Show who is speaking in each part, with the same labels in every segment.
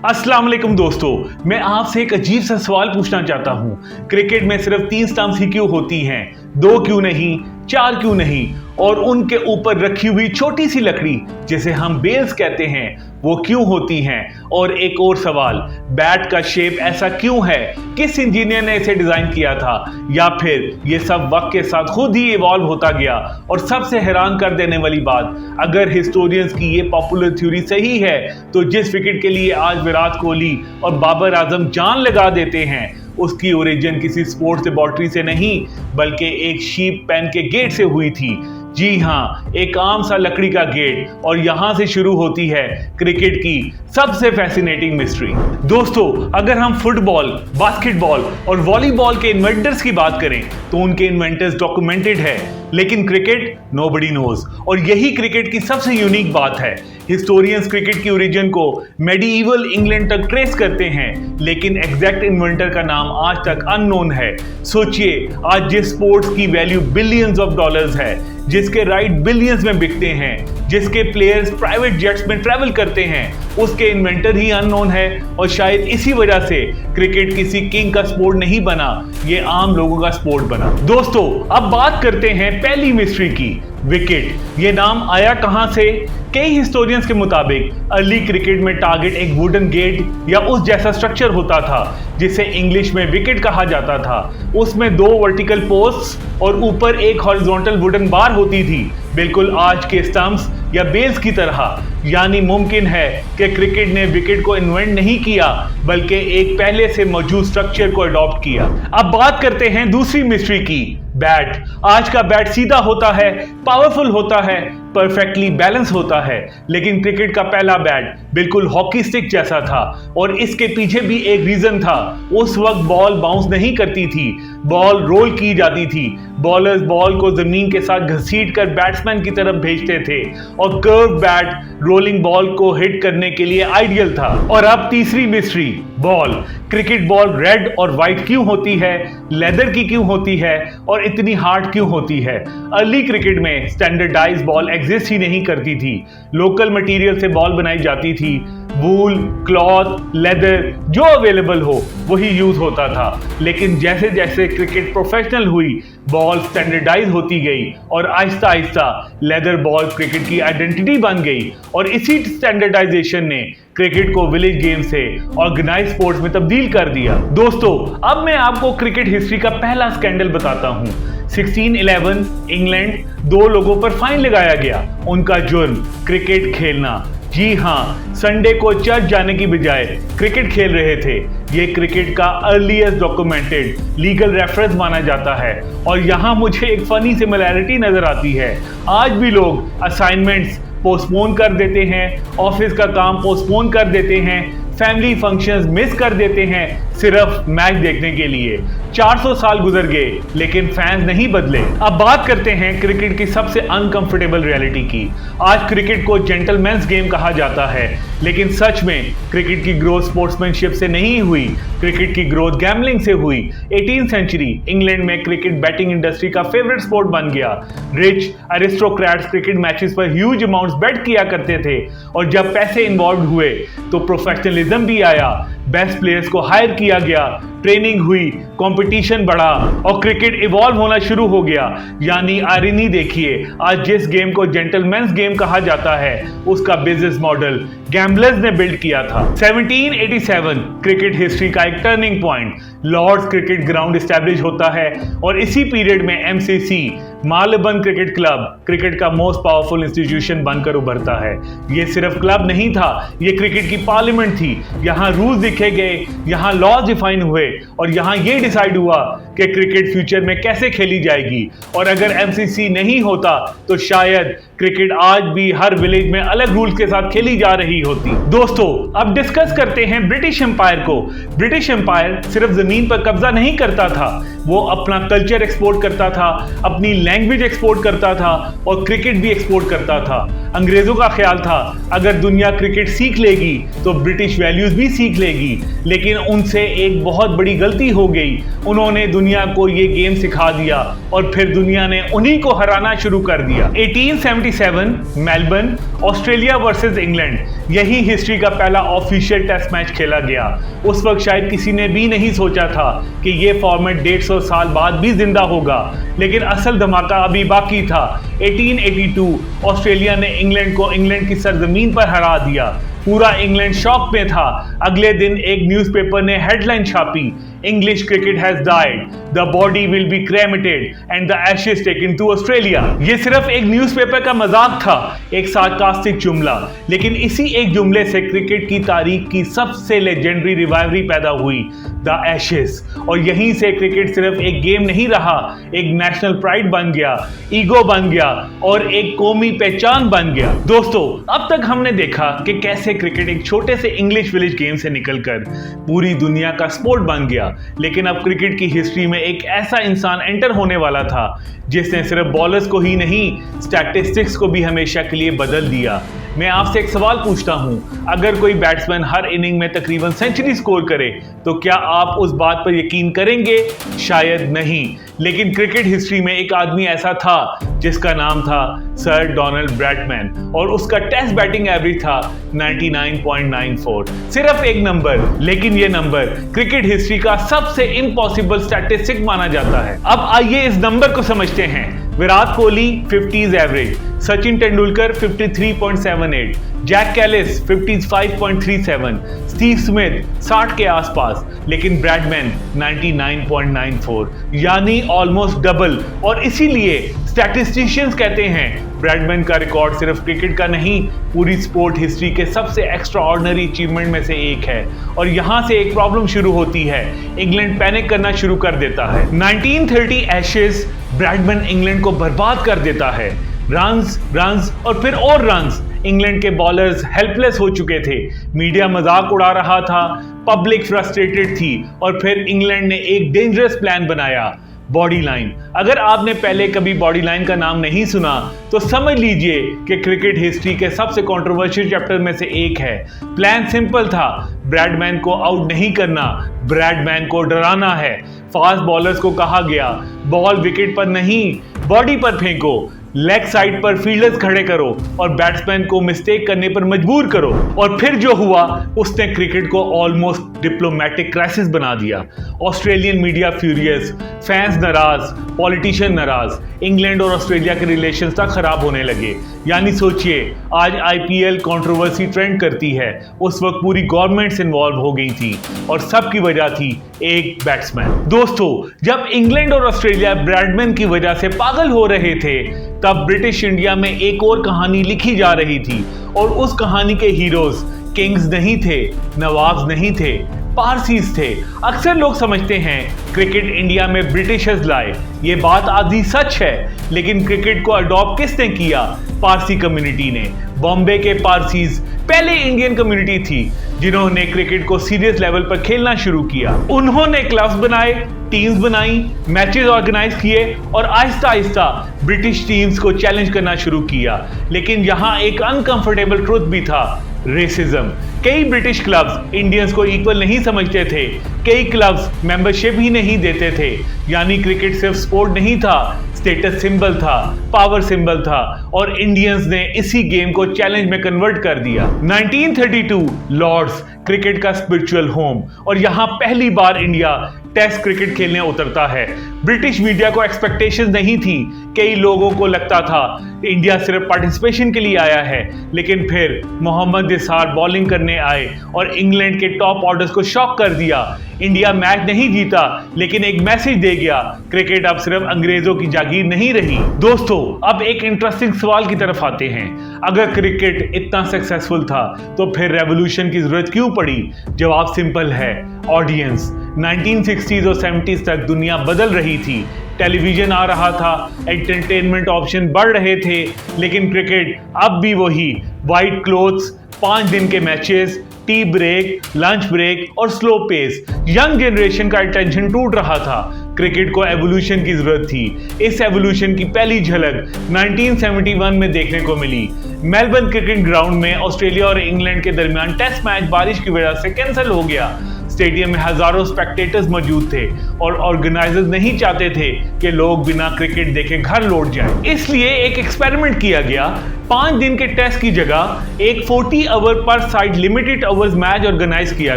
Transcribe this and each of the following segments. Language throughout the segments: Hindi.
Speaker 1: अस्सलाम वालेकुम दोस्तों, मैं आपसे एक अजीब सा सवाल पूछना चाहता हूँ। क्रिकेट में सिर्फ 3 स्टंप्स ही क्यों होती हैं? 2 क्यों नहीं, 4 क्यों नहीं? और उनके ऊपर रखी हुई छोटी सी लकड़ी जिसे हम बेल्स कहते हैं वो क्यों होती हैं? और एक और सवाल, बैट का शेप ऐसा क्यों है? किस इंजीनियर ने इसे डिजाइन किया था? या फिर ये सब वक्त के साथ खुद ही इवॉल्व होता गया? और सबसे हैरान कर देने वाली बात, अगर हिस्टोरियंस की ये पॉपुलर थ्योरी सही है तो जिस विकेट के लिए आज विराट कोहली और बाबर आजम जान लगा देते हैं उसकी ओरिजिन किसी स्पोर्ट्स लेबोरेटरी से नहीं बल्कि एक शीप पेन के गेट से हुई थी। जी हाँ, एक आम सा लकड़ी का गेट, और यहां से शुरू होती है क्रिकेट की सबसे फैसिनेटिंग मिस्ट्री। दोस्तों, अगर हम फुटबॉल, बास्केटबॉल और वॉलीबॉल के इन्वेंटर्स की बात करें तो उनके इन्वेंटर्स डॉक्यूमेंटेड है, लेकिन क्रिकेट नोबडी नोज। और यही क्रिकेट की सबसे यूनिक बात है। हिस्टोरियंस क्रिकेट की ओरिजिन को मेडिइवल इंग्लैंड तक ट्रेस करते हैं, लेकिन एग्जैक्ट इन्वेंटर का नाम आज तक अननोन है। सोचिए, आज जिस स्पोर्ट्स की वैल्यू बिलियंस ऑफ डॉलर्स है, जिसके राइट बिलियंस में बिकते हैं, जिसके प्लेयर्स प्राइवेट जेट्स में ट्रैवल करते हैं, उसके इन्वेंटर ही अननोन है। और शायद इसी वजह से क्रिकेट किसी किंग का स्पोर्ट नहीं बना, ये आम लोगों का स्पोर्ट बना। दोस्तों, अब बात करते हैं पहली मिस्ट्री की, विकेट। ये नाम आया कहां से? कई हिस्टोरियंस के मुताबिक अर्ली क्रिकेट में टारगेट एक वुडन गेट या उस जैसा स्ट्रक्चर होता था जिसे इंग्लिश में विकेट कहा जाता था। उसमें 2 वर्टिकल पोस्ट और ऊपर एक हॉरिजॉन्टल वुडन बार होती थी, बिल्कुल आज के स्टंप्स या बेल्स की तरह। यानी मुमकिन है कि क्रिकेट ने विकेट को इन्वेंट नहीं किया बल्कि एक पहले से मौजूद स्ट्रक्चर को अडॉप्ट किया। अब बात करते हैं दूसरी मिस्ट्री की, बैट। आज का बैट सीधा होता है, पावरफुल होता है, परफेक्टली बैलेंस होता है, लेकिन क्रिकेट का पहला बैट बिल्कुल हॉकी स्टिक जैसा था। और इसके पीछे भी एक रीजन था। उस वक्त बॉल बाउंस नहीं करती थी, बॉल रोल की जाती थी। बॉलर्स बॉल को जमीन के साथ घसीटकर बैट्समैन की तरफ भेजते थे, और कर्व बैट रोलिंग बॉल को हिट करने के लिए आइडियल था। और अब तीसरी mystery, ball. Cricket ball red और व्हाइट क्यों होती है? लेदर की क्यों होती है? और इतनी हार्ड क्यों होती है? अर्ली क्रिकेट में स्टैंडर्डाइज बॉल एग्जिस्ट ही नहीं करती थी। लोकल मटेरियल से बॉल बनाई जाती थी। वूल, क्लॉथ, लेदर जो अवेलेबल हो वही यूज होता था। लेकिन जैसे जैसे क्रिकेट प्रोफेशनल हुई, बॉल स्टैंडर्डाइज होती गई और Aahista Aahista leather ball cricket की आइडेंटिटी बन गई। और इसी स्टैंडर्डाइजेशन ने क्रिकेट को विलेज गेम से ऑर्गेनाइज स्पोर्ट्स में तब्दील कर दिया। दोस्तों, अब मैं आपको क्रिकेट हिस्ट्री का पहला स्कैंडल बताता हूँ। 1611 इंग्लैंड, 2 लोगों पर फाइन लगाया गया। उनका जुर्म क्रिकेट खेलना। जी हाँ, संडे को चर्च जाने की बजाय क्रिकेट खेल रहे थे। ये क्रिकेट का अर्लीस्ट डॉक्यूमेंटेड लीगल रेफरेंस माना जाता है। और यहाँ मुझे एक फनी सिमिलैरिटी नजर आती है। आज भी लोग असाइनमेंट्स पोस्टपोन कर देते हैं, ऑफिस का काम पोस्टपोन कर देते हैं, फैमिली फंक्शंस मिस कर देते हैं सिर्फ मैच देखने के लिए। 400 साल गुजर गए लेकिन फैंस नहीं बदले। अब बात करते हैं क्रिकेट की सबसे अनकंफर्टेबल रियलिटी की। आज क्रिकेट को जेंटलमैन्स गेम कहा जाता है, लेकिन सच में क्रिकेट की ग्रोथ स्पोर्ट्समैनशिप से नहीं हुई, क्रिकेट की ग्रोथ गैम्बलिंग से हुई। 18th सेंचुरी इंग्लैंड में क्रिकेट बैटिंग इंडस्ट्री का फेवरेट स्पोर्ट बन गया। रिच अरिस्टोक्रेट्स क्रिकेट मैचेस पर ह्यूज अमाउंट्स बेट किया करते थे, और जब पैसे इन्वॉल्व हुए तो प्रोफेशनलिज्म भी आया। बेस्ट प्लेयर्स को हायर किया गया, ट्रेनिंग हुई, कंपटीशन बढ़ा और क्रिकेट इवॉल्व होना शुरू हो गया। यानी आयरनी देखिए, आज जिस गेम को जेंटलमैन्स गेम कहा जाता है उसका बिजनेस मॉडल गैम्बलर्स ने बिल्ड किया था। 1787 क्रिकेट हिस्ट्री का एक turning point, Lord's cricket ground establish होता है, और इसी पीरियड में MCC Marylebone cricket club cricket का मोस्ट पावरफुल इंस्टीट्यूशन बनकर उभरता है। ये सिर्फ क्लब नहीं था, ये क्रिकेट की पार्लियामेंट थी। यहाँ रूल्स लिखे गए, यहाँ लॉज डिफाइन हुए, और यहाँ ये डिसाइड हुआ कि क्रिकेट फ्यूचर में कैसे खेली जाएगी। और अगर एमसीसी नहीं होता तो शायद क्रिकेट आज भी हर विलेज में अलग रूल्स के साथ खेली जा रही होती। दोस्तों, अब डिस्कस करते हैं ब्रिटिश एम्पायर को। ब्रिटिश एम्पायर सिर्फ जमीन पर कब्जा नहीं करता था, वो अपना कल्चर एक्सपोर्ट करता था, अपनी लैंग्वेज एक्सपोर्ट करता था, और क्रिकेट भी एक्सपोर्ट करता था। अंग्रेजों का ख्याल था अगर दुनिया क्रिकेट सीख लेगी तो ब्रिटिश वैल्यूज भी सीख लेगी, लेकिन उनसे एक बहुत बड़ी गलती हो गई। उन्होंने दुनिया को ये गेम सिखा दिया और फिर दुनिया ने उन्हीं को हराना शुरू कर दिया। 1877 मेलबर्न, ऑस्ट्रेलिया वर्सेस इंग्लैंड, यही हिस्ट्री का पहला ऑफिशियल टेस्ट मैच खेला गया। उस वक्त शायद किसी ने भी नहीं सोचा था कि ये फॉर्मेट 150 साल बाद भी जिंदा होगा, लेकिन असल धमाका अभी बाकी था। 1882 ऑस्ट्रेलिया ने इंग्लैंड को इंग्लैंड की सरजमीन पर हरा दिया। पूरा इंग्लैंड शॉक में था। अगले दिन एक न्यूज़पेपर ने हेडलाइन छापी, English cricket has died, the body will be cremated and the ashes taken to Australia. ये सिर्फ एक न्यूज़पेपर का मजाक था, एक सार्कास्टिक जुमला, लेकिन इसी एक जुमले से क्रिकेट की तारीख की सबसे लेजेंडरी रिवाइवरी पैदा हुई, द एशेज। और यहीं से क्रिकेट सिर्फ एक गेम नहीं रहा, एक नेशनल प्राइड बन गया, ईगो बन गया और एक कौमी पहचान बन गया। दोस्तों, अब तक हमने देखा कि कैसे क्रिकेट एक छोटे से इंग्लिश विलेज गेम से निकलकर पूरी दुनिया का स्पोर्ट बन गया, लेकिन अब क्रिकेट की हिस्ट्री में एक ऐसा इंसान एंटर होने वाला था जिसने सिर्फ बॉलर्स को ही नहीं, स्टैटिस्टिक्स को भी हमेशा के लिए बदल दिया। मैं आपसे एक सवाल पूछता हूं, अगर कोई बैट्समैन हर इनिंग में तकरीबन सेंचुरी स्कोर करे तो क्या आप उस बात पर यकीन करेंगे? शायद नहीं। लेकिन क्रिकेट हिस्ट्री में एक आदमी ऐसा था जिसका नाम था सर डोनाल्ड ब्रैडमैन और उसका टेस्ट बैटिंग एवरेज था 99.94। सिर्फ एक नंबर, लेकिन ये नंबर क्रिकेट हिस्ट्री का सबसे इम्पॉसिबल स्टैटिस्टिक माना जाता है। अब आइए इस नंबर को समझते हैं। Virat Kohli 50s average, Sachin Tendulkar 53.78, Jacques Kallis 55.37, Steve Smith 60 के आसपास, लेकिन ब्रैडमैन 99.94, यानी ऑलमोस्ट डबल। और इसीलिए स्टैटिस्टिशियंस कहते हैं ब्रैडमैन का रिकॉर्ड सिर्फ क्रिकेट का नहीं, पूरी स्पोर्ट हिस्ट्री के सबसे एक्स्ट्राऑर्डिनरी अचीवमेंट में से एक है। और यहां से एक प्रॉब्लम शुरू होती है, इंग्लैंड पैनिक करना शुरू कर देता है। 1930 एशेज, ब्रैडमैन इंग्लैंड को बर्बाद कर देता है। रन्स और फिर और रन्स। इंग्लैंड के बॉलर्स हेल्पलेस हो चुके थे, मीडिया मजाक उड़ा रहा था, पब्लिक फ्रस्ट्रेटेड थी और फिर इंग्लैंड ने एक डेंजरस प्लान बनाया, बॉडी लाइन। अगर आपने पहले कभी बॉडी लाइन का नाम नहीं सुना तो समझ लीजिए कि क्रिकेट हिस्ट्री के सबसे कंट्रोवर्शियल चैप्टर में से एक है। प्लान सिंपल था, ब्रैडमैन को आउट नहीं करना, ब्रैडमैन को डराना है। फास्ट बॉलर्स को कहा गया, बॉल विकेट पर नहीं बॉडी पर फेंको, लेग साइड पर फील्डर्स खड़े करो और बैट्समैन को मिस्टेक करने पर मजबूर करो। और फिर जो हुआ उसने क्रिकेट को ऑलमोस्ट डिप्लोमेटिक क्राइसिस बना दिया। ऑस्ट्रेलियन मीडिया फ्यूरियस, फैंस नाराज, पॉलिटिशियन नाराज, इंग्लैंड और ऑस्ट्रेलिया के रिलेशंस तक खराब होने लगे। यानी सोचिए, आज आईपीएल कंट्रोवर्सी ट्रेंड करती है, उस वक्त पूरी गवर्नमेंट्स इन्वॉल्व हो गई थी और सबकी वजह थी एक बैट्समैन। दोस्तों, जब इंग्लैंड और ऑस्ट्रेलिया ब्रैडमैन की वजह से पागल हो रहे थे, तब ब्रिटिश इंडिया में एक और कहानी लिखी जा रही थी और उस कहानी के हीरोज किंग्स नहीं थे, नवाब्स नहीं थे, पारसीज थे। अक्सर लोग समझते हैं क्रिकेट इंडिया में ब्रिटिशर्स लाए, ये बात आधी सच है, लेकिन क्रिकेट को अडॉप्ट किसने किया? पारसी कम्युनिटी ने। बॉम्बे के पारसीज पहले इंडियन कम्युनिटी थी जिन्होंने क्रिकेट को सीरियस लेवल पर खेलना शुरू किया। उन्होंने क्लब्स बनाए, टीम्स बनाई, मैचेस ऑर्गेनाइज किए और आहिस्ता आहिस्ता ब्रिटिश टीम्स को चैलेंज करना शुरू किया। लेकिन यहाँ एक अनकंफर्टेबल ट्रुथ भी था, रेसिज्म। कई ब्रिटिश क्लब्स इंडियंस को इक्वल नहीं समझते थे, कई क्लब्स मेंबरशिप ही नहीं देते थे। यानी क्रिकेट सिर्फ स्पोर्ट नहीं था, स्टेटस सिंबल था, पावर सिंबल था और इंडियंस ने इसी गेम को चैलेंज में कन्वर्ट कर दिया। 1932 लॉर्ड्स, क्रिकेट का स्पिरिचुअल होम, और यहां पहली बार इंडिया टेस्ट क्रिकेट खेलने उतरता है। ब्रिटिश मीडिया को एक्सपेक्टेशंस नहीं थी, कई लोगों को लगता था इंडिया सिर्फ पार्टिसिपेशन के लिए आया है, लेकिन फिर मोहम्मद निसार बॉलिंग करने आए और इंग्लैंड के टॉप ऑर्डर्स को शॉक कर दिया। इंडिया मैच नहीं जीता, लेकिन एक मैसेज दे गया, क्रिकेट अब सिर्फ अंग्रेजों की जागीर नहीं रही। दोस्तों, अब एक इंटरेस्टिंग सवाल की तरफ आते हैं, अगर क्रिकेट इतना सक्सेसफुल था तो फिर रेवोल्यूशन की जरूरत क्यों पड़ी? जवाब सिंपल है, ऑडियंस। 1960s और 70s तक दुनिया बदल रही थी, टेलीविजन आ रहा था, एंटरटेनमेंट ऑप्शन बढ़ रहे थे, लेकिन क्रिकेट अब भी वही वाइट क्लोथ्स, 5 दिन के matches, tea break, lunch break और स्लो पेस। यंग जनरेशन का अटेंशन टूट रहा था, क्रिकेट को एवोल्यूशन की जरूरत थी। इस एवोल्यूशन की पहली झलक 1971 में देखने को मिली। मेलबर्न क्रिकेट ग्राउंड में ऑस्ट्रेलिया और इंग्लैंड के दरमियान टेस्ट मैच बारिश की वजह से कैंसिल हो गया। स्टेडियम में हजारों स्पेक्टेटर्स मौजूद थे और ऑर्गेनाइजर्स नहीं चाहते थे कि लोग बिना क्रिकेट देखे घर लौट जाएं। इसलिए एक एक्सपेरिमेंट किया गया। 5 दिन के टेस्ट की जगह एक 40 ओवर पर side limited overs match organise किया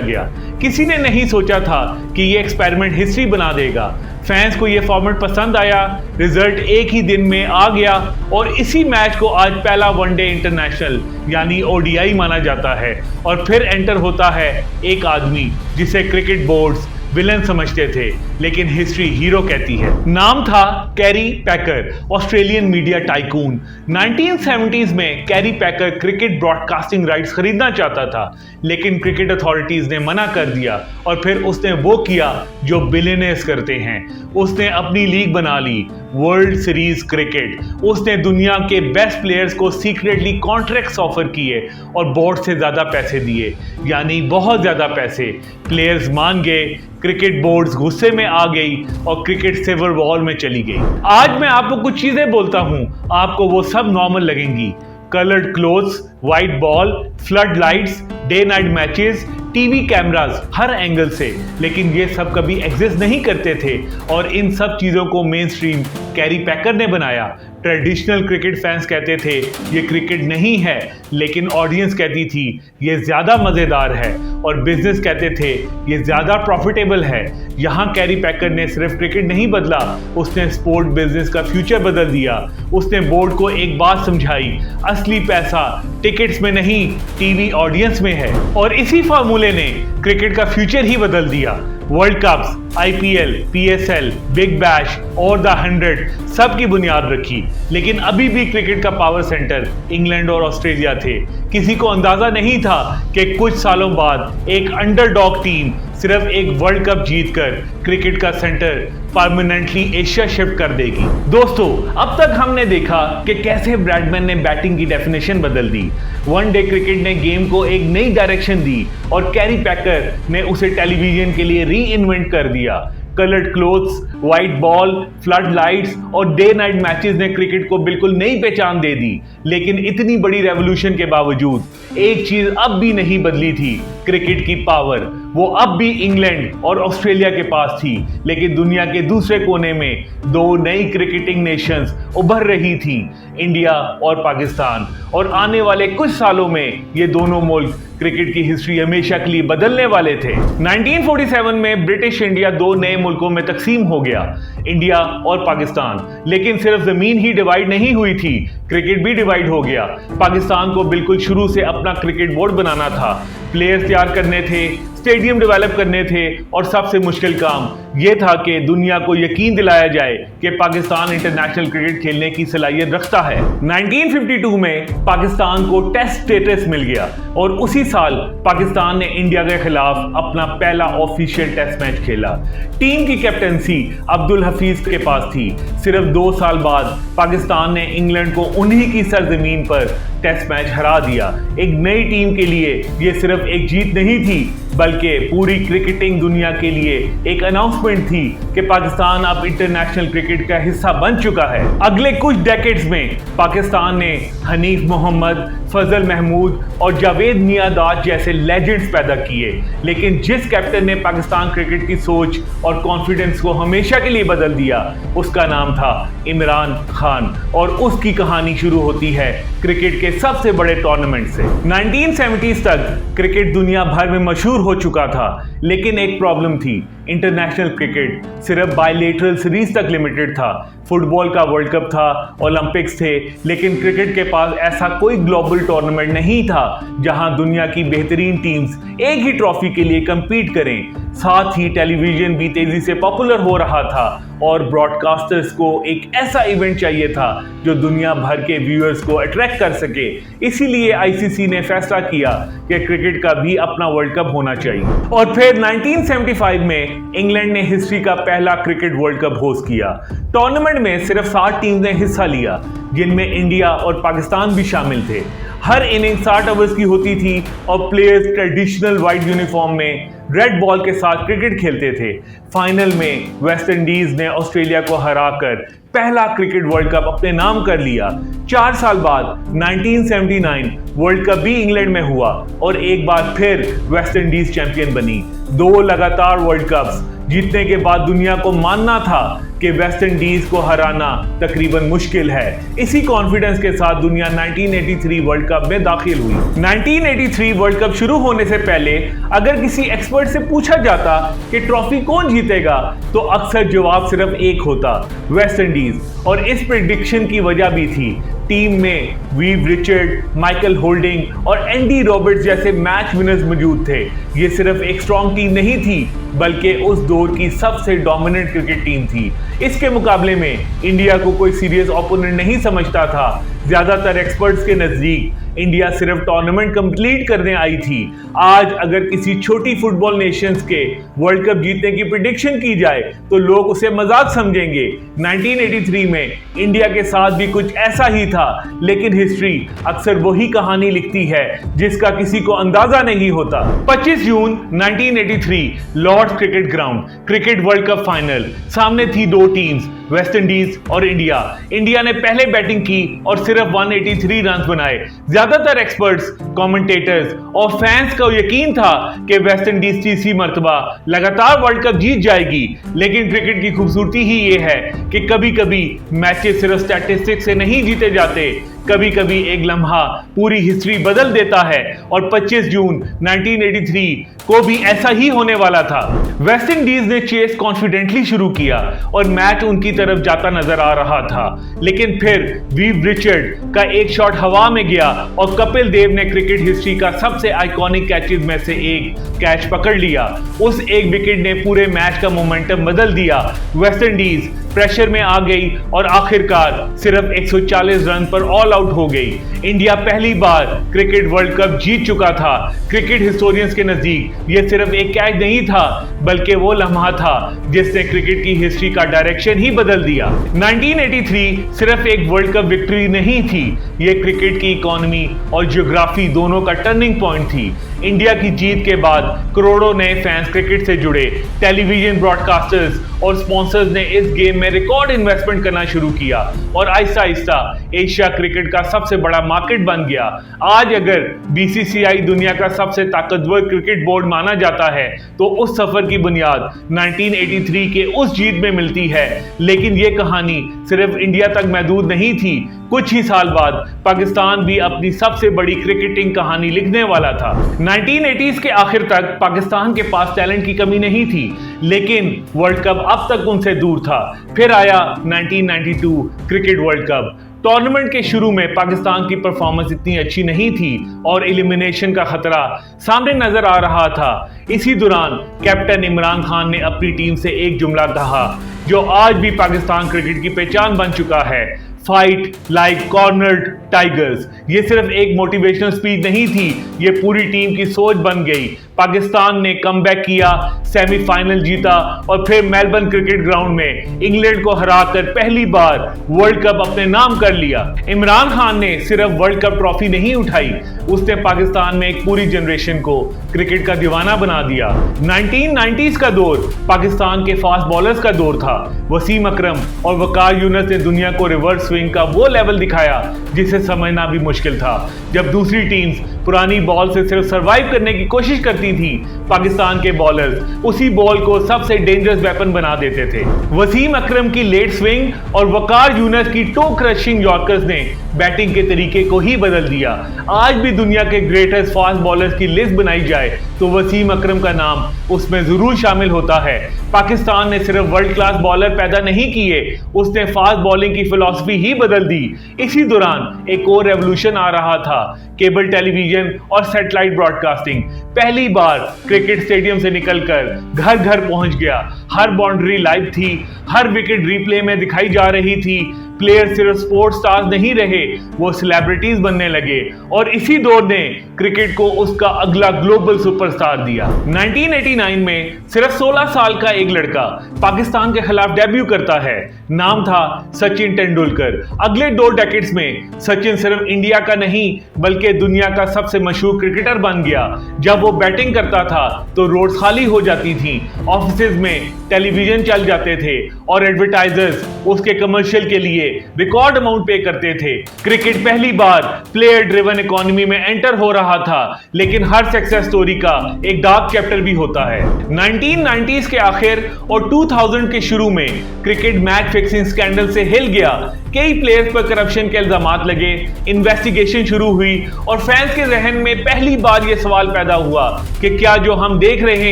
Speaker 1: गया। किसी ने नहीं सोचा था कि ये एक्सपेरिमेंट हिस्ट्री बना देगा। फैंस को ये फॉर्मेट पसंद आया, रिजल्ट एक ही दिन में आ गया और इसी मैच को आज पहला वनडे इंटरनेशनल यानी ओडीआई माना जाता है। और फिर एंटर होता है एक आदमी जिसे क्रिकेट बोर्ड्स विलन समझते थे, लेकिन हिस्ट्री हीरो कहती है। नाम था कैरी पैकर, ऑस्ट्रेलियन मीडिया टाइकून। 1970s में कैरी पैकर क्रिकेट ब्रॉडकास्टिंग राइट्स खरीदना चाहता था, लेकिन क्रिकेट अथॉरिटीज ने मना कर दिया और फिर उसने वो किया जो बिलियनर्स करते हैं। उसने अपनी लीग बना ली, वर्ल्ड सीरीज क्रिकेट। उसने दुनिया के बेस्ट प्लेयर्स को सीक्रेटली कॉन्ट्रैक्ट्स ऑफर किए और बोर्ड से ज्यादा पैसे दिए, यानी बहुत ज्यादा पैसे। प्लेयर्स मान गए, क्रिकेट बोर्ड्स गुस्से में आ गई और क्रिकेट सिविल वॉर में चली गई। आज मैं आपको कुछ चीजें बोलता हूं, आपको वो सब नॉर्मल लगेंगी। Coloured clothes, white ball, flood lights, day night matches, TV cameras हर एंगल से, लेकिन ये सब कभी एग्जिस्ट नहीं करते थे और इन सब चीजों को मेन स्ट्रीम कैरी पैकर ने बनाया। ट्रेडिशनल क्रिकेट फैंस कहते थे ये क्रिकेट नहीं है, लेकिन ऑडियंस कहती थी ये ज्यादा मजेदार है और बिजनेस कहते थे ये ज्यादा प्रॉफिटेबल है। यहाँ कैरी पैकर ने सिर्फ क्रिकेट नहीं बदला, उसने स्पोर्ट बिजनेस का फ्यूचर बदल दिया। उसने बोर्ड को एक बात समझाई, असली पैसा टिकट्स में नहीं, टीवी ऑडियंस में है। और इसी फार्मूले ने क्रिकेट का फ्यूचर ही बदल दिया। World cups, IPL, PSL, big bash और द 100 सब की बुनियाद रखी, लेकिन अभी भी क्रिकेट का पावर सेंटर इंग्लैंड और ऑस्ट्रेलिया थे। किसी को अंदाजा नहीं था कि कुछ सालों बाद एक अंडरडॉग टीम सिर्फ एक वर्ल्ड कप जीतकर क्रिकेट का सेंटर परमानेंटली एशिया शिफ्ट कर देगी। दोस्तों, अब तक हमने देखा कि कैसे ब्रैडमैन ने बैटिंग की डेफिनेशन बदल दी। वनडे क्रिकेट ने गेम को एक नई डायरेक्शन दी और कैरी पैकर ने उसे टेलीविजन के लिए री इन्वेंट कर दिया। Coloured clothes, white ball, flood lights और डे नाइट मैचेस ने क्रिकेट को बिल्कुल नई पहचान दे दी। लेकिन इतनी बड़ी रेवोल्यूशन के बावजूद एक चीज अब भी नहीं बदली थी, क्रिकेट की पावर। वो अब भी इंग्लैंड और ऑस्ट्रेलिया के पास थी, लेकिन दुनिया के दूसरे कोने में 2 नई क्रिकेटिंग नेशंस उभर रही थी, इंडिया और पाकिस्तान। और आने वाले कुछ सालों में ये दोनों मुल्क क्रिकेट की हिस्ट्री हमेशा के लिए बदलने वाले थे। 1947 में ब्रिटिश इंडिया 2 नए मुल्कों में तकसीम हो गया, इंडिया और पाकिस्तान। लेकिन सिर्फ जमीन ही डिवाइड नहीं हुई थी, क्रिकेट भी डिवाइड हो गया। पाकिस्तान को बिल्कुल शुरू से अपना क्रिकेट बोर्ड बनाना था, प्लेयर्स तैयार करने थे, स्टेडियम डेवलप करने थे और सबसे मुश्किल काम यह था कि दुनिया को यकीन दिलाया जाए कि पाकिस्तान इंटरनेशनल क्रिकेट खेलने की सलाहियत रखता है। 1952 में पाकिस्तान को टेस्ट स्टेटस मिल गया और उसी साल पाकिस्तान ने इंडिया के खिलाफ अपना पहला ऑफिशियल टेस्ट मैच खेला। टीम की कैप्टनसी अब्दुल हफीज के पास थी। सिर्फ 2 साल बाद पाकिस्तान ने इंग्लैंड को उन्हीं की सरजमीन पर टेस्ट मैच हरा दिया। एक नई टीम के लिए यह सिर्फ एक जीत नहीं थी, बल्कि पूरी क्रिकेटिंग दुनिया के लिए एक अनाउंसमेंट थी कि पाकिस्तान अब इंटरनेशनल क्रिकेट का हिस्सा बन चुका है। अगले कुछ डेकेड्स में पाकिस्तान ने हनीफ मोहम्मद, फजल महमूद और जावेद मियांदाद जैसे लेजेंड्स पैदा किए, लेकिन जिस कैप्टन ने पाकिस्तान क्रिकेट की सोच और कॉन्फिडेंस को हमेशा के लिए बदल दिया, उसका नाम था इमरान खान। और उसकी कहानी शुरू होती है क्रिकेट के सबसे बड़े टूर्नामेंट से। 1970s तक क्रिकेट दुनिया भर में मशहूर हो चुका था, लेकिन एक प्रॉब्लम थी, इंटरनेशनल क्रिकेट सिर्फ बायलैटरल सीरीज तक लिमिटेड था। फुटबॉल का वर्ल्ड कप था, ओलंपिक्स थे, लेकिन क्रिकेट के पास ऐसा कोई ग्लोबल टूर्नामेंट नहीं था जहां दुनिया की बेहतरीन टीम्स एक ही ट्रॉफी के लिए compete करें। साथ ही टेलीविजन भी तेजी से पॉपुलर हो रहा था और ब्रॉडकास्टर्स को एक ऐसा इवेंट चाहिए था जो दुनिया भर के व्यूअर्स को अट्रैक्ट कर सके। इसीलिए आईसीसी ने फैसला किया कि क्रिकेट का भी अपना वर्ल्ड कप होना चाहिए। और फिर 1975 में इंग्लैंड ने हिस्ट्री का पहला क्रिकेट वर्ल्ड कप होस्ट किया। टूर्नामेंट में सिर्फ 7 टीम्स ने हिस्सा लिया, जिनमें इंडिया और पाकिस्तान भी शामिल थे। हर इनिंग 60 ओवर्स की होती थी और प्लेयर्स ट्रेडिशनल व्हाइट यूनिफॉर्म में रेड बॉल के साथ क्रिकेट खेलते थे। फाइनल में वेस्ट इंडीज ने ऑस्ट्रेलिया को हराकर पहला क्रिकेट वर्ल्ड कप अपने नाम कर लिया। 4 साल बाद 1979 वर्ल्ड कप भी इंग्लैंड में हुआ और एक बार फिर वेस्ट इंडीज चैंपियन बनी। 2 लगातार वर्ल्ड कप्स जीतने के बाद दुनिया को मानना था कि वेस्ट इंडीज को हराना तकरीबन मुश्किल है। इसी कॉन्फिडेंस के साथ दुनिया 1983 वर्ल्ड कप में दाखिल हुई। 1983 वर्ल्ड कप शुरू होने से पहले अगर किसी एक्सपर्ट से पूछा जाता कि ट्रॉफी कौन जीतेगा तो अक्सर जवाब सिर्फ एक होता, वेस्ट इंडीज। और इस प्रेडिक्शन की वजह भी थी, टीम में वीव रिचर्ड, माइकल होल्डिंग और एंडी रॉबर्ट्स जैसे मैच विनर्स मौजूद थे। ये सिर्फ एक स्ट्रॉन्ग टीम नहीं थी बल्कि उस दौर की सबसे डोमिनेंट क्रिकेट टीम थी। इसके मुकाबले में इंडिया को कोई सीरियस ओपोनेंट नहीं समझता था। ज्यादातर एक्सपर्ट्स के नजदीक इंडिया सिर्फ टूर्नामेंट कंप्लीट करने आई थी। आज अगर किसी छोटी फुटबॉल नेशंस के वर्ल्ड कप जीतने की प्रेडिक्शन की जाए तो लोग उसे मजाक समझेंगे। 1983 में इंडिया के साथ भी कुछ ऐसा ही था, लेकिन हिस्ट्री अक्सर वही कहानी लिखती है जिसका किसी को अंदाजा नहीं होता। 25 June 1983 Lord's cricket ground, cricket world cup final. सामने थी 2 टीम्स, वेस्ट इंडीज और इंडिया। इंडिया ने पहले बैटिंग की और सिर्फ 183 रन बनाए। ज्यादातर एक्सपर्ट्स, कमेंटेटर्स और फैंस को यकीन था कि वेस्ट इंडीज तीसरी मर्तबा लगातार वर्ल्ड कप जीत जाएगी। लेकिन क्रिकेट की खूबसूरती ही ये है कि कभी कभी मैचेस सिर्फ स्टैटिस्टिक्स से नहीं जीते जाते, कभी कभी एक लम्हा पूरी हिस्ट्री बदल देता है। और 25 जून 1983 को भी ऐसा ही होने वाला था। वेस्ट इंडीज ने चेस कॉन्फिडेंटली शुरू किया और मैच उनकी तरफ जाता नजर आ रहा था, लेकिन फिर वीव रिचर्ड का एक शॉट हवा में गया और कपिल देव ने क्रिकेट हिस्ट्री का सबसे आइकॉनिक कैचेस में से एक कैच पकड़ लिया। उस एक विकेट ने पूरे मैच का मोमेंटम बदल दिया। वेस्ट इंडीज प्रेशर में आ गई और आखिरकार सिर्फ 140 रन पर ऑल आउट हो गई। इंडिया पहली बार क्रिकेट वर्ल्ड कप जीत चुका था। क्रिकेट हिस्टोरियंस के नजदीक यह सिर्फ एक कैच नहीं था बल्कि वो लम्हा था जिसने क्रिकेट की हिस्ट्री का डायरेक्शन ही बदल दिया। 1983 सिर्फ एक वर्ल्ड कप विक्ट्री नहीं थी, यह क्रिकेट की इकोनॉमी और ज्योग्राफी दोनों का टर्निंग पॉइंट थी। इंडिया की जीत के बाद करोड़ों नए फैंस क्रिकेट से जुड़े। टेलीविजन ब्रॉडकास्टर्स और स्पॉन्सर्स ने इस गेम में रिकॉर्ड इन्वेस्टमेंट करना शुरू किया और आहिस्ता आहिस्ता एशिया क्रिकेट का सबसे बड़ा मार्केट बन गया। आज अगर बीसीसीआई दुनिया का सबसे ताकतवर क्रिकेट बोर्ड माना जाता है तो उस सफर की बुनियाद 1983 के उस जीत में मिलती है। लेकिन ये कहानी सिर्फ इंडिया तक महदूद नहीं थी। कुछ ही साल बाद पाकिस्तान भी अपनी सबसे बड़ी क्रिकेटिंग कहानी लिखने वाला था। 1980s के आखिर तक पाकिस्तान के पास टैलेंट की कमी नहीं थी, लेकिन वर्ल्ड कप अब तक उनसे दूर था। फिर आया 1992 क्रिकेट वर्ल्ड कप। टूर्नामेंट के शुरू में पाकिस्तान की परफॉर्मेंस इतनी अच्छी नहीं थी और एलिमिनेशन का खतरा सामने नजर आ रहा था। इसी दौरान कैप्टन इमरान खान ने अपनी टीम से एक जुमला कहा जो आज भी पाकिस्तान क्रिकेट की पहचान बन चुका है, फाइट लाइक कॉर्नर्ड टाइगर्स। ये सिर्फ एक मोटिवेशनल स्पीच नहीं थी, ये पूरी टीम की सोच बन गई। पाकिस्तान ने कमबैक किया, सेमीफाइनल जीता और फिर मेलबर्न क्रिकेट ग्राउंड में इंग्लैंड को हराकर पहली बार वर्ल्ड कप अपने नाम कर लिया। इमरान खान ने सिर्फ वर्ल्ड कप ट्रॉफी नहीं उठाई, उसने पाकिस्तान में एक पूरी जनरेशन को क्रिकेट का दीवाना बना दिया। 1990s का दौर पाकिस्तान के फास्ट बॉलर्स का दौर था। वसीम अकरम और वकार यूनुस ने दुनिया को रिवर्स स्विंग का वो लेवल दिखाया जिसे समझना भी मुश्किल था। जब दूसरी टीम्स पुरानी बॉल से सिर्फ सर्वाइव करने की कोशिश करती थी, पाकिस्तान के बॉलर्स उसी बॉल को सबसे डेंजरस वेपन बना देते थे। वसीम अकरम की लेट स्विंग और वकार यूनुस की टो क्रशिंग यॉर्कर्स ने बैटिंग के तरीके को ही बदल दिया। आज भी दुनिया के ग्रेटेस्ट फास्ट बॉलर्स की लिस्ट बनाई जाए तो वसीम अकरम का नाम उसमें जरूर शामिल होता है। पाकिस्तान ने सिर्फ वर्ल्ड क्लास बॉलर पैदा नहीं किए, उसने फास्ट बॉलिंग की फिलॉसफी ही बदल दी। इसी दौरान एक और रेवोल्यूशन आ रहा था, केबल टेलीविजन और सैटेलाइट ब्रॉडकास्टिंग। पहली बार क्रिकेट स्टेडियम से निकलकर घर घर पहुंच गया। हर बाउंड्री लाइव थी, हर विकेट रिप्ले में दिखाई जा रही थी। प्लेयर सिर्फ स्पोर्ट्स स्टार्स नहीं रहे, वो सेलिब्रिटीज बनने लगे और इसी दौर ने क्रिकेट को उसका अगला ग्लोबल सुपरस्टार दिया। 1989 में सिर्फ 16 साल का एक लड़का पाकिस्तान के खिलाफ डेब्यू करता है। नाम था सचिन तेंदुलकर। अगले 2 डेकेड्स में सचिन सिर्फ इंडिया का नहीं बल्कि दुनिया का सबसे मशहूर क्रिकेटर बन गया। जब वो बैटिंग करता था तो रोड्स खाली हो जाती थी, ऑफिसेज में टेलीविजन चल जाते थे और एडवर्टाइजर्स उसके कमर्शियल के लिए रिकॉर्ड अमाउंट पे करते थे। क्रिकेट पहली बार प्लेयर ड्रिवन इकोनॉमी में एंटर हो रहा था, लेकिन हर सक्सेस स्टोरी का एक डार्क चैप्टर भी होता है। 1990s के आखिर और 2000 के शुरू में क्रिकेट मैच फिक्सिंग स्कैंडल से हिल गया। कई प्लेयर्स पर करप्शन के इल्जामात लगे, इन्वेस्टिगेशन शुरू हुई और फैंस के जहन में पहली बार यह सवाल पैदा हुआ कि क्या जो हम देख रहे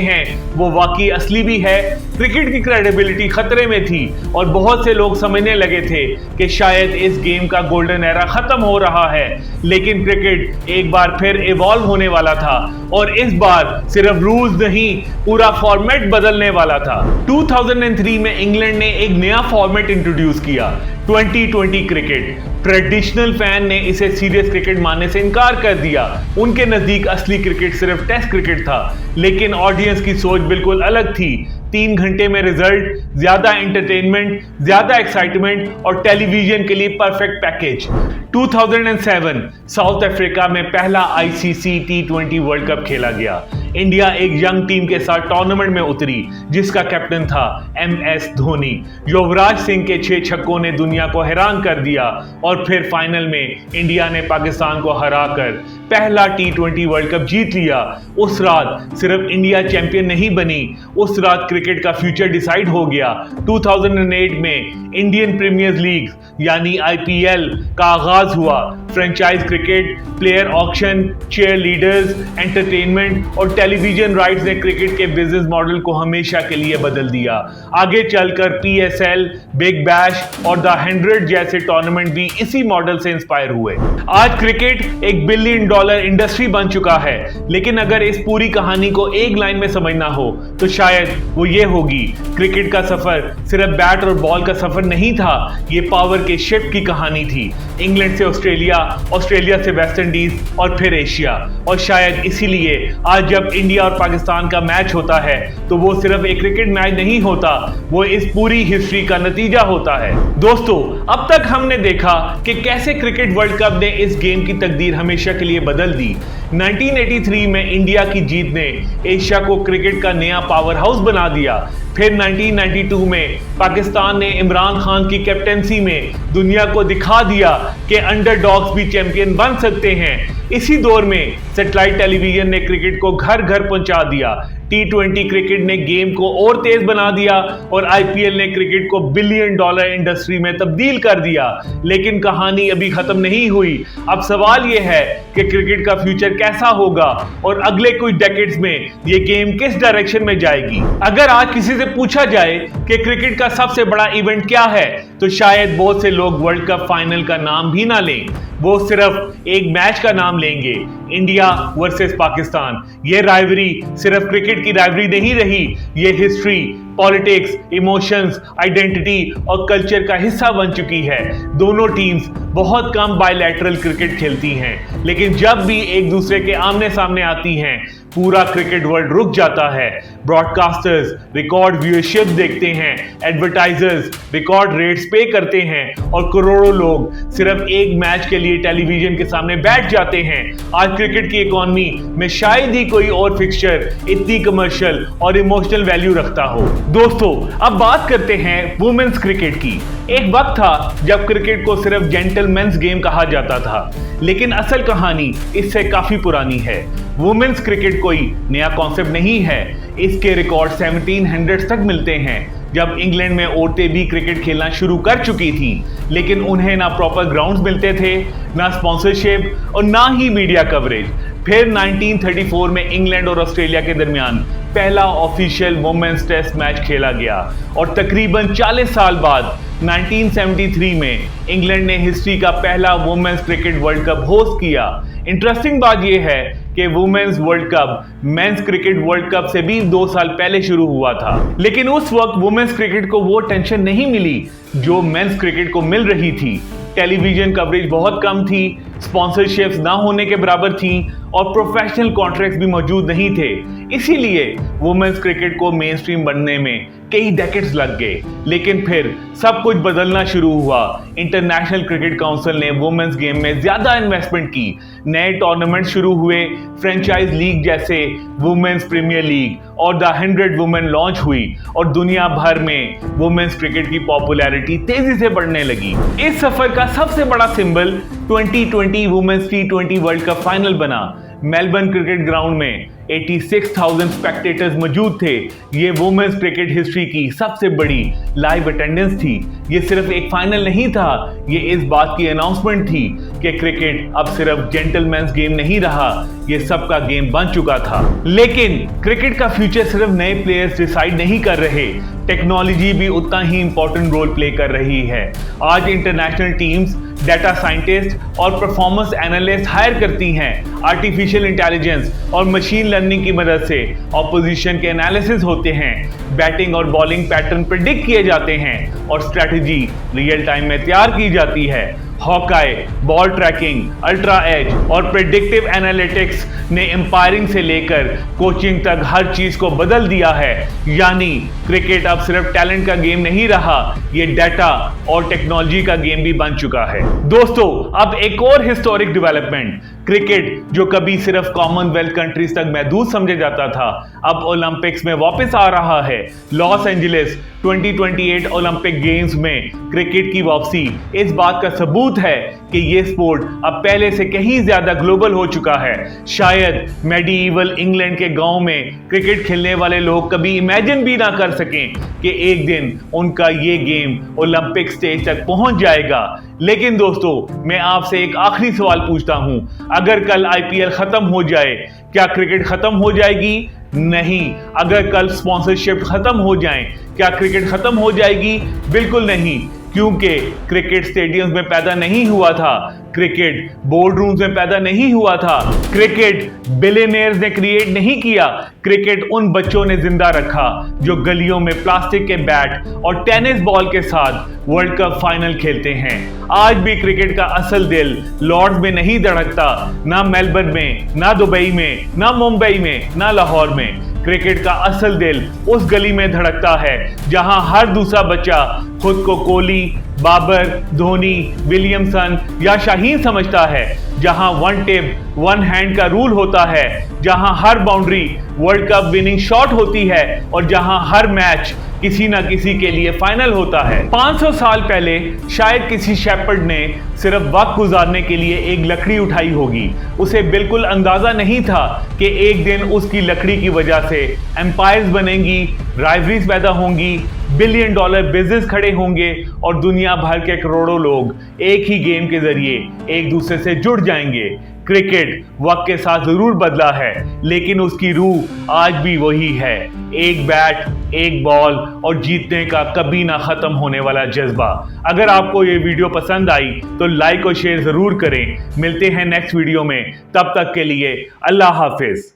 Speaker 1: हैं वो वाकई असली भी है। क्रिकेट की क्रेडिबिलिटी खतरे में थी और बहुत से लोग समझने लगे थे कि शायद इस गेम का गोल्डन एरा खत्म हो रहा है। लेकिन क्रिकेट एक बार फिर इवॉल्व होने वाला था और इस बार सिर्फ रूल्स नहीं, पूरा फॉर्मेट बदलने वाला था। 2003 में इंग्लैंड ने एक नया फॉर्मेट इंट्रोड्यूस किया, 2020 क्रिकेट। ट्रेडिशनल फैन ने इसे सीरियस क्रिकेट मानने से इनकार कर दिया। उनके नजदीक असली क्रिकेट सिर्फ टेस्ट क्रिकेट था, लेकिन ऑडियंस की सोच बिल्कुल अलग थी। 3 घंटे में रिजल्ट, ज्यादा एंटरटेनमेंट, ज्यादा एक्साइटमेंट और टेलीविजन के लिए परफेक्ट पैकेज। 2007 साउथ अफ्रीका में पहला ICC T20 वर्ल्ड कप खेला गया। इंडिया एक यंग टीम के साथ टूर्नामेंट में उतरी जिसका कैप्टन था MS धोनी। युवराज सिंह के 6 छक्कों ने दुनिया को हैरान कर दिया और फिर फाइनल में इंडिया ने पाकिस्तान को हराकर पहला T20 वर्ल्ड कप जीत लिया। उस रात सिर्फ इंडिया चैंपियन नहीं बनी, उस रात क्रिकेट का फ्यूचर डिसाइड हो गया। 2008 में इंडियन प्रीमियर लीग यानी IPL का आगाज हुआ। Franchise cricket, player auction, chair leaders, entertainment और टेलीविजन राइट्स ने क्रिकेट के बिजनेस मॉडल को हमेशा के लिए बदल दिया। आगे चलकर PSL, बिग बैश और द 100 जैसे टूर्नामेंट भी इसी मॉडल से इंस्पायर हुए। आज क्रिकेट एक $1 बिलियन इंडस्ट्री बन चुका है, लेकिन अगर इस पूरी कहानी को एक लाइन में समझना हो तो शायद वो ये होगी, क्रिकेट का सफर सिर्फ बैट और बॉल का सफर नहीं था, ये पावर के शिफ्ट की कहानी थी। इंग्लैंड से ऑस्ट्रेलिया, ऑस्ट्रेलिया से वेस्ट इंडीज और फिर एशिया। और शायद इसीलिए आज जब इंडिया और पाकिस्तान का मैच होता है तो वो सिर्फ एक क्रिकेट मैच नहीं होता, वो इस पूरी हिस्ट्री का नतीजा होता है। दोस्तों, अब तक हमने देखा कि कैसे क्रिकेट वर्ल्ड कप ने इस गेम की तकदीर हमेशा के लिए बदल दी। 1983 में इंडिया की जीत ने एशिया को क्रिकेट का नया पावर हाउस बना दिया। फिर 1992 में पाकिस्तान ने इमरान खान की कैप्टेंसी में दुनिया को दिखा दिया कि अंडरडॉग्स भी चैंपियन बन सकते हैं। इसी दौर में सैटेलाइट टेलीविजन ने क्रिकेट को घर घर पहुंचा दिया। T20 क्रिकेट ने गेम को और तेज बना दिया और IPL ने क्रिकेट को $1 बिलियन इंडस्ट्री में तब्दील कर दिया। लेकिन कहानी अभी खत्म नहीं हुई। अब सवाल यह है कि क्रिकेट का फ्यूचर कैसा होगा और अगले कुछ डेकेड्स में ये गेम किस डायरेक्शन में जाएगी। अगर आज किसी से पूछा जाए कि क्रिकेट का सबसे बड़ा इवेंट क्या है तो शायद बहुत से लोग वर्ल्ड कप फाइनल का नाम भी ना लें, वो सिर्फ एक मैच का नाम लेंगे, इंडिया वर्सेस पाकिस्तान। ये राइवरी सिर्फ क्रिकेट की राइवरी नहीं रही, ये हिस्ट्री, पॉलिटिक्स, इमोशंस, आइडेंटिटी और कल्चर का हिस्सा बन चुकी है। दोनों टीम्स बहुत कम बायलैटरल क्रिकेट खेलती हैं, लेकिन जब भी एक दूसरे के आमने सामने आती हैं पूरा क्रिकेट वर्ल्ड रुक जाता है। ब्रॉडकास्टर्स रिकॉर्ड व्यूअरशिप देखते हैं, एडवर्टाइजर्स रिकॉर्ड रेट्स पे करते हैं और करोड़ों लोग सिर्फ एक मैच के लिए टेलीविजन के सामने बैठ जाते हैं। आज क्रिकेट की इकोनॉमी में शायद ही कोई और फिक्सचर इतनी कमर्शियल और इमोशनल वैल्यू रखता हो। दोस्तों, अब बात करते हैं वुमेन्स क्रिकेट की। एक वक्त था जब क्रिकेट को सिर्फ जेंटलमैन्स गेम कहा जाता था, लेकिन असल कहानी इससे काफी पुरानी है। वुमेन्स क्रिकेट कोई नया कॉन्सेप्ट नहीं है, इसके रिकॉर्ड 1700 तक मिलते हैं, जब इंग्लैंड में औरतें भी क्रिकेट खेलना शुरू कर चुकी थी, लेकिन उन्हें ना प्रॉपर ग्राउंड्स मिलते थे, ना स्पॉन्सरशिप और ना ही मीडिया कवरेज। फिर 1934 में इंग्लैंड और ऑस्ट्रेलिया के दरमियान पहला ऑफिशियल वुमेन्स टेस्ट मैच खेला गया और तकरीबन 40 साल बाद 1973 में इंग्लैंड ने हिस्ट्री का पहला women's cricket world cup host किया। इंटरेस्टिंग बात यह है कि women's world cup men's cricket world cup से भी 2 साल पहले शुरू हुआ था, लेकिन उस वक्त वुमेन्स क्रिकेट को वो टेंशन नहीं मिली जो मेंस क्रिकेट को मिल रही थी। टेलीविजन कवरेज बहुत कम थी, स्पॉन्सरशिप्स ना होने के बराबर थी और प्रोफेशनल कॉन्ट्रैक्ट्स भी मौजूद नहीं थे। इसीलिए वुमेन्स क्रिकेट को मेन स्ट्रीम बनने में कई डेकेड्स लग गए, लेकिन फिर सब कुछ बदलना शुरू हुआ। इंटरनेशनल क्रिकेट काउंसिल ने वुमेन्स गेम में ज्यादा इन्वेस्टमेंट की, नए टूर्नामेंट शुरू हुए, फ्रेंचाइज लीग जैसे वुमेन्स प्रीमियर लीग और द 100 वुमेन लॉन्च हुई और दुनिया भर में वुमेन्स क्रिकेट की पॉपुलैरिटी तेजी से बढ़ने लगी। इस सफर का सबसे बड़ा symbol 2020 women's T20 world cup final बना। मेलबर्न क्रिकेट ग्राउंड में 86,000 स्पेक्टेटर्स मौजूद थे। ये वुमेन्स क्रिकेट हिस्ट्री की सबसे बड़ी लाइव अटेंडेंस थी। ये सिर्फ एक फाइनल नहीं था, ये इस बात की अनाउंसमेंट थी कि क्रिकेट अब सिर्फ जेंटलमैन्स गेम नहीं रहा, ये सबका गेम बन चुका था। लेकिन क्रिकेट का फ्यूचर सिर्फ नए प्लेयर्स डिसाइड नहीं कर रहे, टेक्नोलॉजी भी उतना ही इंपॉर्टेंट रोल प्ले कर रही है। आज इंटरनेशनल टीम्स डाटा साइंटिस्ट और परफॉर्मेंस एनालिस्ट हायर करती हैं। आर्टिफिशियल इंटेलिजेंस और मशीन लर्निंग की मदद से ऑपोजिशन के एनालिसिस होते हैं, बैटिंग और बॉलिंग पैटर्न प्रेडिक्ट किए जाते हैं और स्ट्रेटजी रियल टाइम में तैयार की जाती है। Hawkeye, ball tracking, ultra edge और प्रेडिक्टिव एनालिटिक्स ने एम्पायरिंग से लेकर कोचिंग तक हर चीज को बदल दिया है। यानी क्रिकेट अब सिर्फ टैलेंट का गेम नहीं रहा, ये डाटा और टेक्नोलॉजी का गेम भी बन चुका है। दोस्तों, अब एक और हिस्टोरिक डेवलपमेंट, क्रिकेट जो कभी सिर्फ कॉमनवेल्थ कंट्रीज तक महदूद समझा जाता था, अब ओलंपिक्स में वापस आ रहा है। लॉस एंजलिस 2028 ओलंपिक गेम्स में क्रिकेट की वापसी इस बात का सबूत है कि ये स्पोर्ट अब पहले से कहीं ज्यादा ग्लोबल हो चुका है। शायद मेडिइवल इंग्लैंड के गांव में क्रिकेट खेलने वाले लोग कभी इमेजिन भी ना कर सकें कि एक दिन उनका ये गेम ओलंपिक स्टेज तक पहुंच जाएगा। लेकिन दोस्तों, मैं आपसे एक आखिरी सवाल पूछता हूं, अगर कल IPL खत्म हो जाए, क्या क्रिकेट खत्म हो जाएगी? नहीं। अगर कल स्पॉन्सरशिप खत्म हो जाए, क्या क्रिकेट खत्म हो जाएगी? बिल्कुल नहीं, क्योंकि क्रिकेट स्टेडियम्स में पैदा नहीं हुआ था, क्रिकेट बोर्ड रूम्स में पैदा नहीं हुआ था, क्रिकेट बिलियनियर्स ने क्रिएट नहीं किया, क्रिकेट उन बच्चों ने जिंदा रखा जो गलियों में प्लास्टिक के बैट और टेनिस बॉल के साथ वर्ल्ड कप फाइनल खेलते हैं। आज भी क्रिकेट का असल दिल लॉर्ड्स में नहीं धड़कता, ना मेलबर्न में, ना दुबई में, ना मुंबई में, ना लाहौर में। क्रिकेट का असल दिल उस गली में धड़कता है जहां हर दूसरा बच्चा खुद को कोहली, बाबर, धोनी, विलियमसन या शाहीन समझता है, जहां वन टिप वन हैंड का रूल होता है, जहां हर boundary world cup winning shot होती है और जहां हर मैच किसी ना किसी के लिए फाइनल होता है। 500 साल पहले शायद किसी शेपर्ड ने सिर्फ वक्त गुजारने के लिए एक लकड़ी उठाई होगी। उसे बिल्कुल अंदाजा नहीं था कि एक दिन उसकी लकड़ी की वजह से एम्पायर्स बनेंगी, राइवरीज पैदा होंगी, बिलियन डॉलर बिजनेस खड़े होंगे और दुनिया भर के करोड़ों लोग एक ही गेम के जरिए एक दूसरे से जुड़ जाएंगे। क्रिकेट वक्त के साथ जरूर बदला है, लेकिन उसकी रूह आज भी वही है, एक बैट, एक बॉल और जीतने का कभी ना खत्म होने वाला जज्बा। अगर आपको ये वीडियो पसंद आई तो लाइक और शेयर जरूर करें। मिलते हैं नेक्स्ट वीडियो में, तब तक के लिए अल्लाह हाफिज।